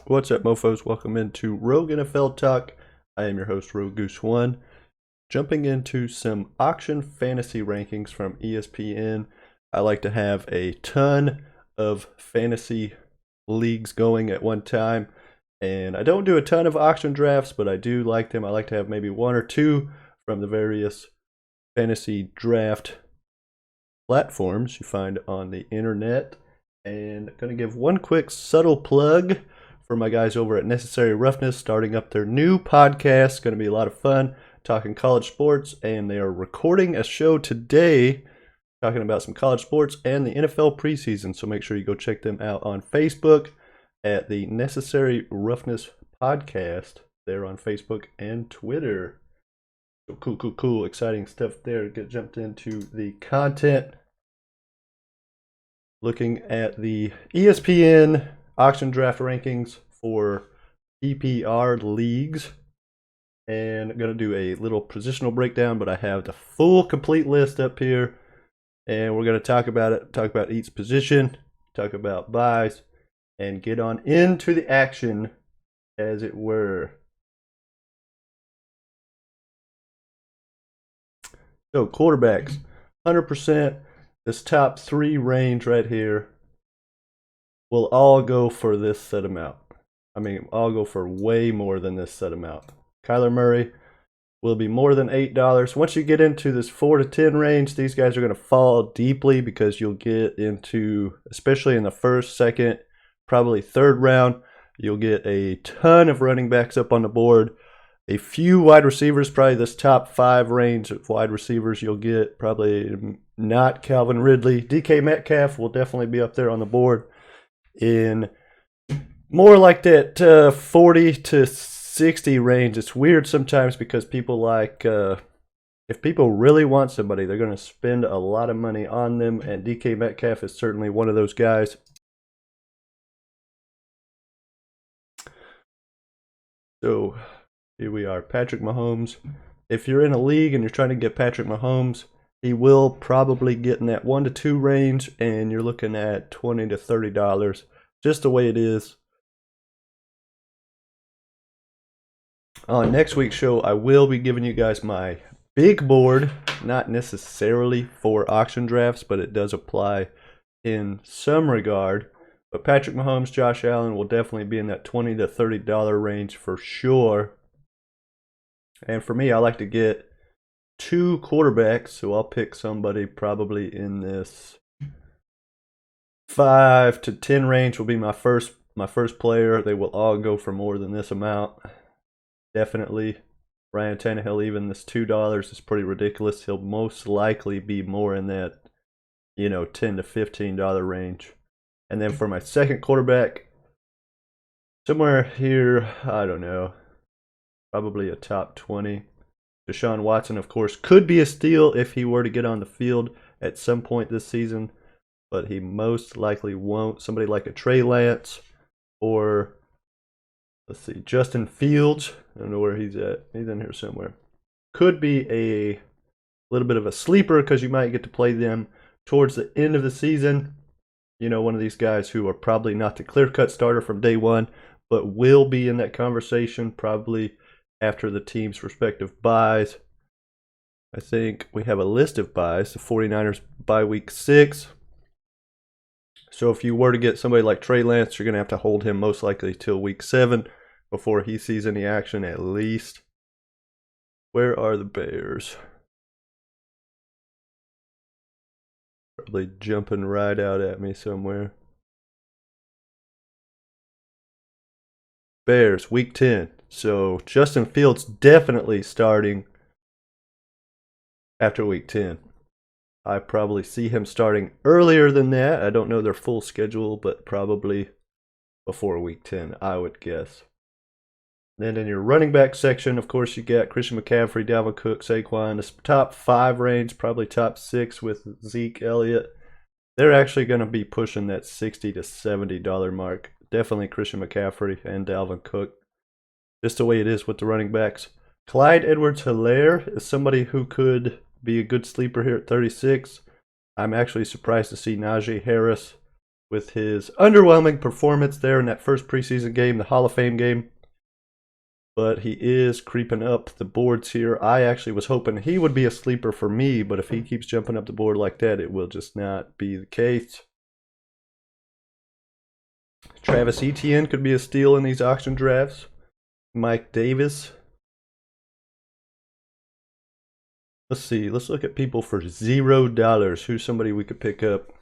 What's up, mofos? Welcome into Rogue NFL Talk. I am your host, Roguegoose1. Jumping into some auction fantasy rankings from ESPN. I like to have a ton of fantasy leagues going at one time. And I don't do a ton of auction drafts, but I do like them. I like to have maybe one or two from the various fantasy draft platforms you find on the internet. And I'm going to give one quick subtle plug for my guys over at Necessary Roughness, starting up their new podcast. Going to be a lot of fun talking college sports, and they are recording a show today talking about some college sports and the NFL preseason. So make sure you go check them out on Facebook at the Necessary Roughness Podcast. They're on Facebook and Twitter. So cool. Exciting stuff there. Get jumped into the content. Looking at the ESPN auction draft rankings for PPR leagues. And I'm going to do a little positional breakdown, but I have the full complete list up here. And we're going to talk about it, talk about each position, talk about buys, and get on into the action, as it were. So quarterbacks, 100%. This top three range right here will all go for this set amount. I mean, all go for way more than this set amount. Kyler Murray will be more than $8. Once you get into this 4 to 10 range, these guys are going to fall deeply because you'll get into, especially in the first, second, probably third round, you'll get a ton of running backs up on the board. A few wide receivers, probably this top 5 range of wide receivers you'll get, probably not Calvin Ridley. DK Metcalf will definitely be up there on the board in more like that 40 to 60 range. It's weird sometimes because people like, if people really want somebody, they're going to spend a lot of money on them, and DK Metcalf is certainly one of those guys. So here we are, Patrick Mahomes. If you're in a league and you're trying to get Patrick Mahomes, he will probably get in that 1 to 2 range, and you're looking at $20 to $30, just the way it is. On next week's show, I will be giving you guys my big board, not necessarily for auction drafts, but it does apply in some regard. But Patrick Mahomes, Josh Allen will definitely be in that $20 to $30 range for sure. And for me, I like to get 2 quarterbacks, so I'll pick somebody probably in this 5 to 10 range will be my first player. They will all go for more than this amount. Definitely. Ryan Tannehill, even this $2 is pretty ridiculous. He'll most likely be more in that, $10 to $15 range. And then for my second quarterback, somewhere here, I don't know, probably a top 20. Deshaun Watson, of course, could be a steal if he were to get on the field at some point this season, but he most likely won't. Somebody like a Trey Lance or, let's see, Justin Fields. I don't know where he's at. He's in here somewhere. Could be a little bit of a sleeper because you might get to play them towards the end of the season. One of these guys who are probably not the clear-cut starter from day one, but will be in that conversation probably after the team's respective buys. I think we have a list of buys. The 49ers bye week 6. So if you were to get somebody like Trey Lance, you're going to have to hold him most likely till week 7 before he sees any action at least. Where are the Bears? Probably jumping right out at me somewhere. Bears, week 10. So Justin Fields definitely starting after week 10. I probably see him starting earlier than that. I don't know their full schedule, but probably before week 10, I would guess. Then in your running back section, of course, you got Christian McCaffrey, Dalvin Cook, Saquon. The top 5 range, probably top 6 with Zeke Elliott. They're actually going to be pushing that $60 to $70 mark. Definitely Christian McCaffrey and Dalvin Cook. Just the way it is with the running backs. Clyde Edwards-Helaire is somebody who could be a good sleeper here at 36. I'm actually surprised to see Najee Harris with his underwhelming performance there in that first preseason game, the Hall of Fame game. But he is creeping up the boards here. I actually was hoping he would be a sleeper for me, but if he keeps jumping up the board like that, it will just not be the case. Travis Etienne could be a steal in these auction drafts. Mike Davis. Let's see. Let's look at people for $0. Who's somebody we could pick up?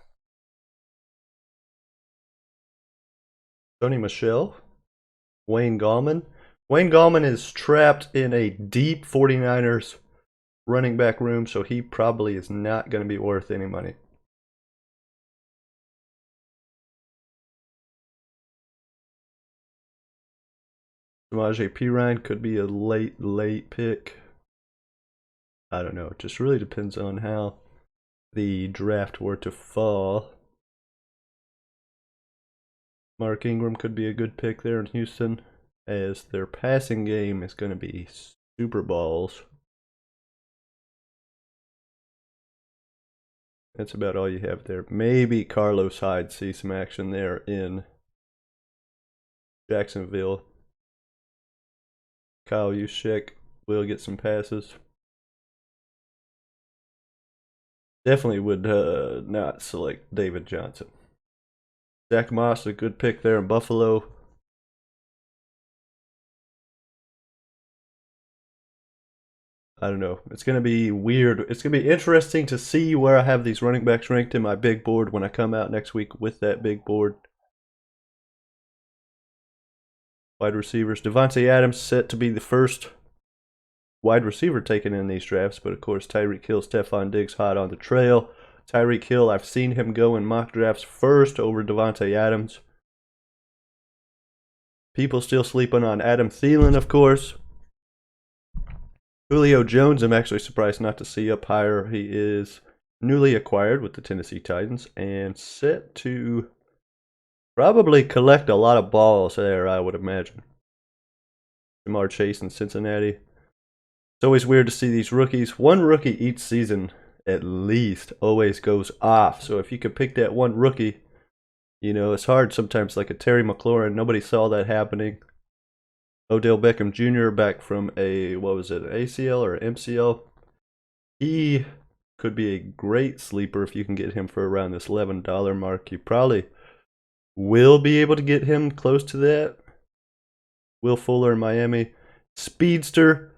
Tony Michel. Wayne Gallman. Wayne Gallman is trapped in a deep 49ers running back room, so he probably is not going to be worth any money. Samaje Perine could be a late pick. I don't know. It just really depends on how the draft were to fall. Mark Ingram could be a good pick there in Houston, as their passing game is going to be super balls. That's about all you have there. Maybe Carlos Hyde see some action there in Jacksonville. Kyle Juszczyk will get some passes. Definitely would not select David Johnson. Zach Moss, a good pick there in Buffalo. I don't know. It's going to be weird. It's going to be interesting to see where I have these running backs ranked in my big board when I come out next week with that big board. Wide receivers. Devontae Adams set to be the first wide receiver taken in these drafts, but of course Tyreek Hill, Stephon Diggs hot on the trail. Tyreek Hill, I've seen him go in mock drafts first over Devontae Adams. People still sleeping on Adam Thielen, of course. Julio Jones, I'm actually surprised not to see up higher. He is newly acquired with the Tennessee Titans and set to probably collect a lot of balls there, I would imagine. Jamar Chase in Cincinnati. It's always weird to see these rookies. One rookie each season at least always goes off. So if you could pick that one rookie, you know, it's hard sometimes, like a Terry McLaurin. Nobody saw that happening. Odell Beckham Jr. back from a, what was it, ACL or MCL? He could be a great sleeper if you can get him for around this $11 mark. You probably will be able to get him close to that. Will Fuller in Miami. Speedster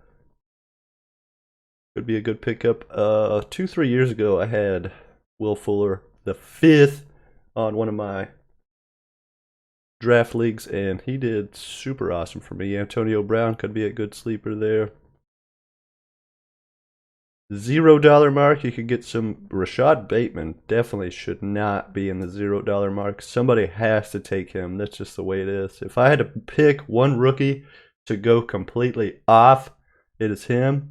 could be a good pickup. 2-3 years ago, I had Will Fuller the 5th on one of my draft leagues, and he did super awesome for me. Antonio Brown could be a good sleeper there. $0 mark, you could get some. Rashad Bateman definitely should not be in the $0 mark. Somebody has to take him. That's just the way it is. If I had to pick one rookie to go completely off, it is him.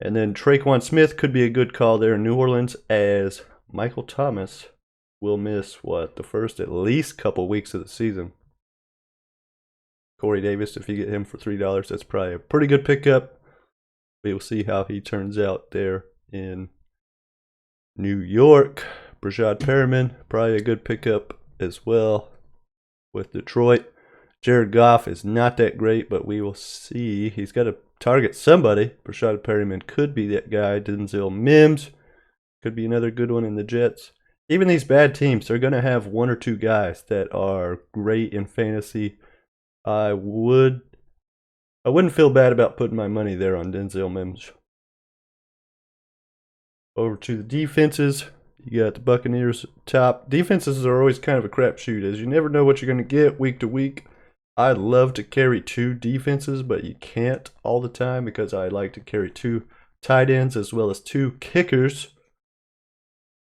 And then Traquan Smith could be a good call there in New Orleans, as Michael Thomas will miss, what, the first at least couple weeks of the season. Corey Davis, if you get him for $3, that's probably a pretty good pickup. We will see how he turns out there in New York. Brashad Perriman, probably a good pickup as well with Detroit. Jared Goff is not that great, but we will see. He's got to target somebody. Brashad Perriman could be that guy. Denzel Mims could be another good one in the Jets. Even these bad teams, they're going to have one or two guys that are great in fantasy. I wouldn't feel bad about putting my money there on Denzel Mims. Over to the defenses. You got the Buccaneers top. Defenses are always kind of a crapshoot, as you never know what you're going to get week to week. I'd love to carry 2 defenses, but you can't all the time, because I like to carry 2 tight ends as well as 2 kickers.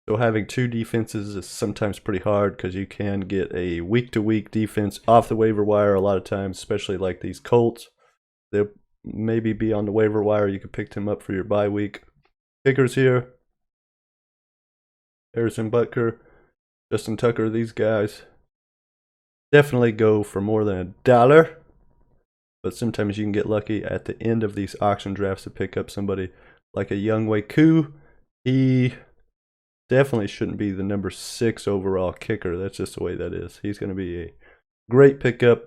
So having 2 defenses is sometimes pretty hard, because you can get a week-to-week defense off the waiver wire a lot of times, especially like these Colts. They'll maybe be on the waiver wire. You can pick them up for your bye week. Kickers here. Harrison Butker, Justin Tucker, these guys definitely go for more than $1. But sometimes you can get lucky at the end of these auction drafts to pick up somebody like a Younghoe Koo. He definitely shouldn't be the number 6 overall kicker. That's just the way that is. He's going to be a great pickup.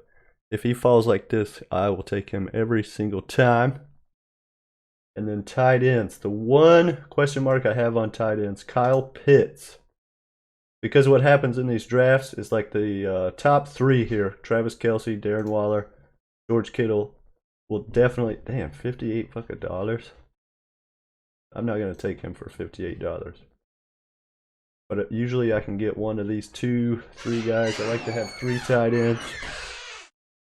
If he falls like this, I will take him every single time. And then tight ends. The one question mark I have on tight ends, Kyle Pitts. Because what happens in these drafts is like the top 3 here, Travis Kelce, Darren Waller, George Kittle, will definitely, damn, $58 fucking dollars. I'm not going to take him for $58. But usually I can get one of these 2, 3 guys. I like to have 3 tight ends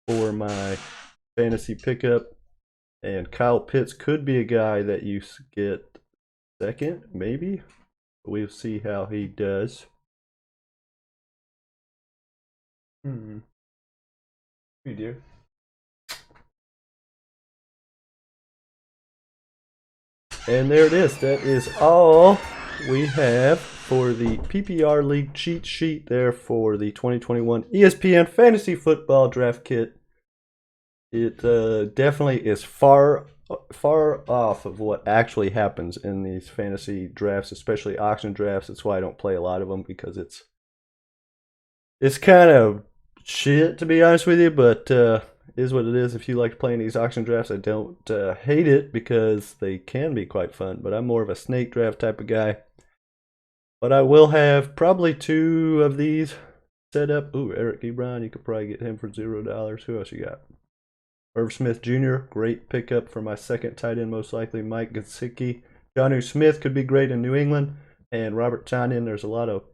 for my fantasy pickup. And Kyle Pitts could be a guy that you get second, maybe. We'll see how he does. You do. And there it is. That is all we have for the PPR League cheat sheet there for the 2021 ESPN Fantasy Football Draft Kit. It definitely is far off of what actually happens in these fantasy drafts, especially auction drafts. That's why I don't play a lot of them, because it's kind of shit, to be honest with you, but is what it is. If you like playing these auction drafts, I don't hate it, because they can be quite fun, but I'm more of a snake draft type of guy. But I will have probably 2 of these set up. Ooh, Eric Ebron, you could probably get him for $0. Who else you got? Irv Smith Jr., great pickup for my second tight end, most likely. Mike Gesicki. Jonnu Smith could be great in New England. And Robert Tonyan. There's a lot of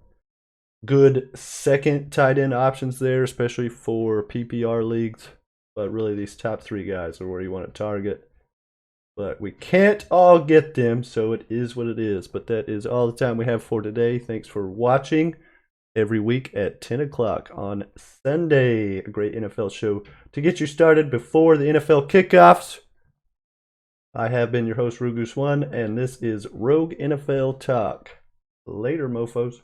good second tight end options there, especially for PPR leagues. But really, these top 3 guys are where you want to target. But we can't all get them, so it is what it is. But that is all the time we have for today. Thanks for watching. Every week at 10 o'clock on Sunday. A great NFL show to get you started before the NFL kickoffs. I have been your host, Roguegoose1, and this is Rogue NFL Talk. Later, mofos.